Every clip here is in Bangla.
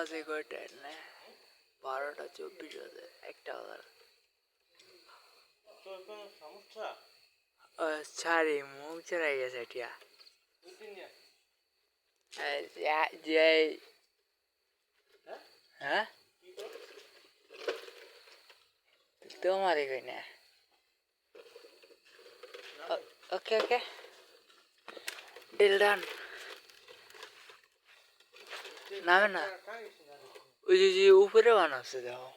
বাজে কয়টা না 12:24 বাজে একটা বাজার ছাড়ি মুখ চড়াই গেছে টিয়া যে হ্যাঁ তোমারই কই না ওকে ওকে ডিল ডান নামে না ওই যে উপরে বানাচ্ছে দেখো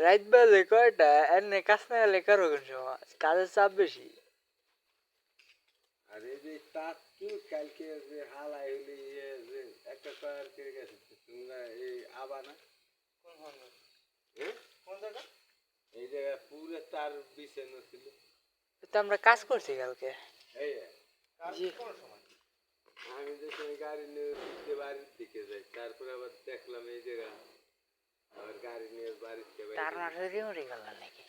রাত বাজে কয়টা এনে কাজ না গেলে কারো কোন সময় কাজের চাপ বেশি আরে যে তার কি কালকে যে হালাই হইলে যে একটা কার করে গেছে তোমরা এই আবানা কোন জায়গা কোন জায়গা এই জায়গা পুরো তার বিছানো ছিল তো আমরা কাজ করছি কালকে এই কাজ কোন সময় আমি যখন গাড়ি নিয়ে বাড়ির দিকে যাই তারপর আবার দেখলাম এই জায়গা আবার গাড়ি নিয়ে বাড়িতে তার মাঠে মরে গেল নাকি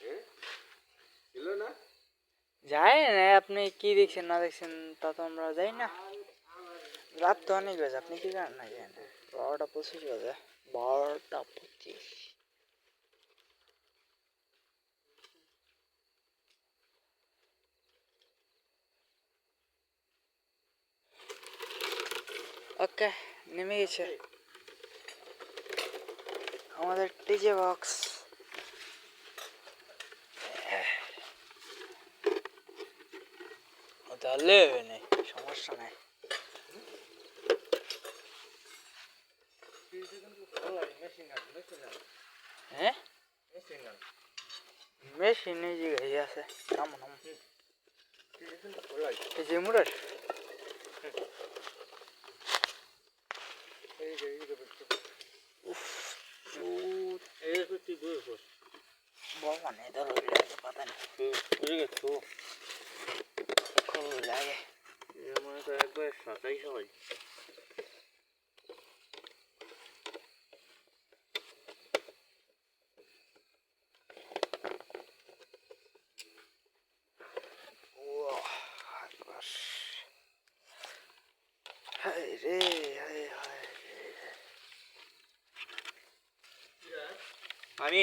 ছিল না যাই না আপনি কি দেখছেন না দেখছেন তা তো আমরা যাই না রাত তো অনেক বাজে আপনি কি জানেন না যাই না 12:25 বাজে 12:25 ওকে নেমে গেছে আমাদের টিজে বক্স তাহলে নেই সমস্যা নাই হ্যাঁ মেশিন এই জায়গায় আছে নাম নাম এই যে মুরার মানে ধরো পাতা নেই লাগে আমার তো একবার সাতাই সবাই আমি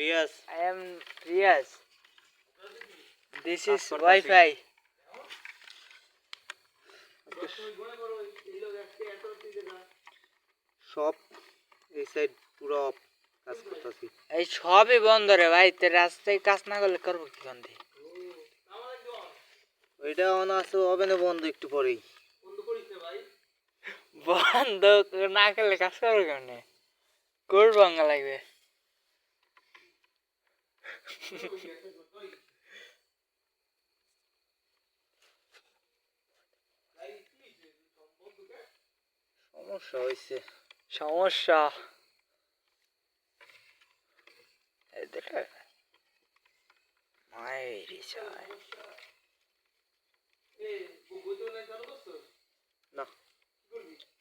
Riaz I am Riyaz. This is Wi-Fi. সব এই সাইড পুরো কাজ করতেছি এই সবই বন্ধ রে ভাই তে রাস্তায় কাজ না করলে করবো কি বন্ধে ওইটা অন আছে হবে না বন্ধ একটু পরেই বন্ধ না করলে কাজ করবো কেমনে কোর ভাঙা লাগবে সমস্যা হয়েছে সমস্যা না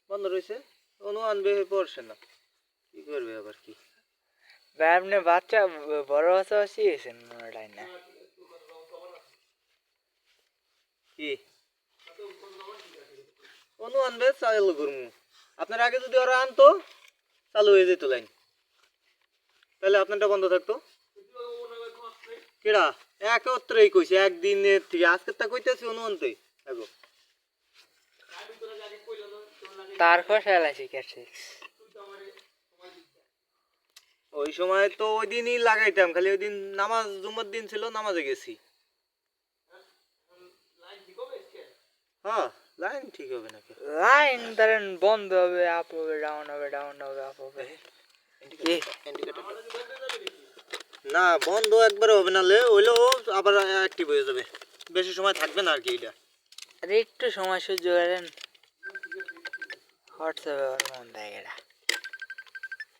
বন্ধ রয়েছে অনু আনবে পড়ছে না কি করবে আবার কি ভাই আপনি বাচ্চা বড় বাচ্চা শিখেছেন মনে না কি অনু আনবে চালু করবো আপনার আগে যদি ওরা আনতো চালু হয়ে যেত লাইন তাহলে আপনারটা বন্ধ থাকতো কেডা একত্রেই কইছে একদিনের থেকে আজকে তা কইতেছি অনু আনতে দেখো তার খসা লাইছি ক্যাটরিক্স ওই সময় তো ওই দিনই লাগাইতাম খালি ওই দিন নামাজ জুমার দিন ছিল নামাজে গেছি হ্যাঁ লাইন ঠিক হবে নাকি লাইন ধরেন বন্ধ হবে আপ হবে ডাউন হবে ডাউন হবে আপ হবে না বন্ধ একবারে হবে না হইলেও আবার অ্যাক্টিভ হয়ে যাবে বেশি সময় থাকবে না আর কি এটা আরে একটু সময় সহ্য করেন হোয়াটসঅ্যাপে আর মন দেয় এটা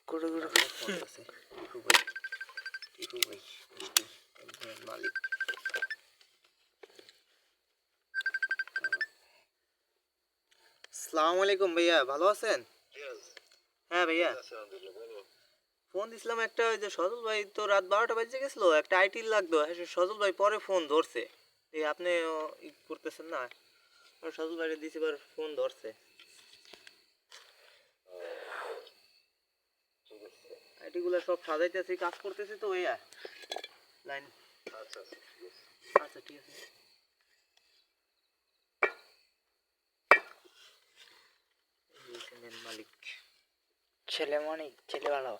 গুরু গুরু মালিক আসসালামু আলাইকুম ভাইয়া ভালো আছেন হ্যাঁ ভাইয়া ফোন দিছিলাম একটা ওই যে সজল ভাই তো রাত 12টা বাজে গেছিল একটা আইটি লাগতো সজল ভাই পরে ফোন ধরছে এই আপনি করতেছেন না সজল ভাইরে দিছি বার ফোন ধরছে এটিগুলো সব সাজাইতেছি, কাজ করতেছি তো ওই লাইন। আচ্ছা আচ্ছা ঠিক আছে। আচ্ছা ঠিক আছে। এই সিমেন্ট মালিক ছেলে মানে ছেলে ভালো।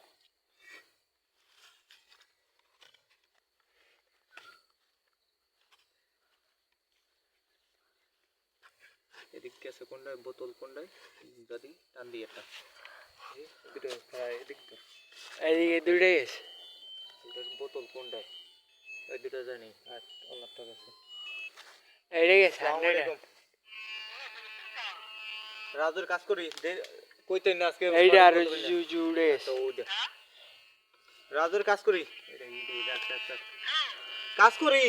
এদিক গেছে কোনটায়, বোতল কোনটায়, যদি টান দিয়ে একটা দুটো প্রায় এদিক তো এইদিকে দুইটাই গেছে। এটার বোতল কোনটায়, ওই দুটো জানি আর অন্যটা গেছে। এইটাই গেছে আসসালামু 100 আলাইকুম। রাজুর কাজ করি কইতে না আজকে এইটা আর বলতে পারি না। জুড়ে গেছে। তো ওই দেখ। রাজুর কাজ করি কাজ করি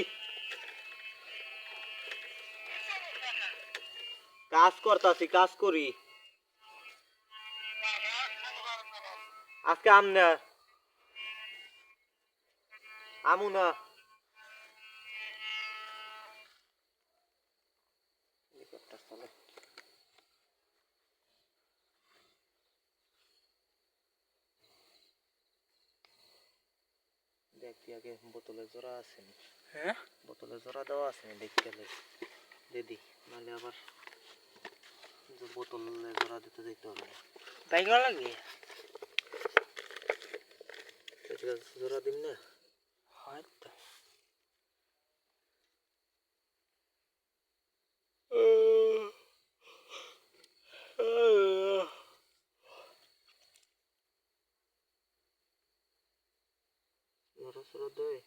কাজ করতাছি, কাজ করি আজকে আম না আমু না হেলিকপ্টার চলে। দেখি আগে বোতলে জোড়া আছে নি, হ্যাঁ বোতলে জোড়া দেওয়া আছে নি দেখতে গেলে দিদি, নাহলে আবার যে বোতলে জোড়া দিতে যেতে হবে না। বাইক লাগে এটা জোড়া দিন না হয়তো। জোড়া জোড়া দেয়।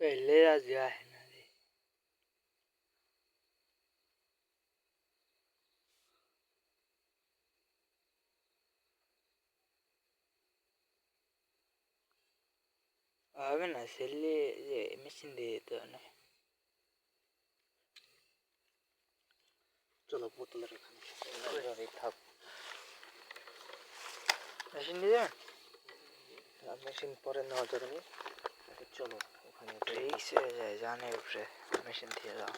पहले राजा है ना रे। হবে না সেলে যে মেশিন দিয়ে দিতে হবে না। চলো বোতলের এখানে থাক, মেশিন দিয়ে দেবেন। মেশিন পরে নেওয়া যাবে না। চলো ওখানে রিক্স হয়ে যায় জানের উপরে মেশিন দিয়ে দাও।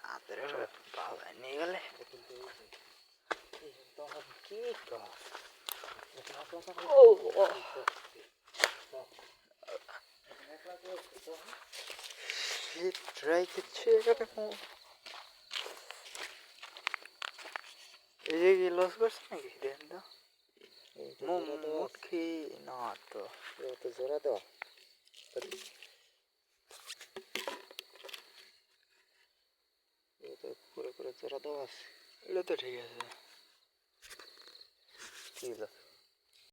হাতের উপরে ভালো নিয়ে গেলে কি ও ও ট্রাই করছে এরকম। এই যে কি লস করছে নাকি দেন তো মুখ খেয়ে না তো জোড়া দেওয়া পুরো করে জোড়া দেওয়া আছে। এটা তো ঠিক আছে। কি হলো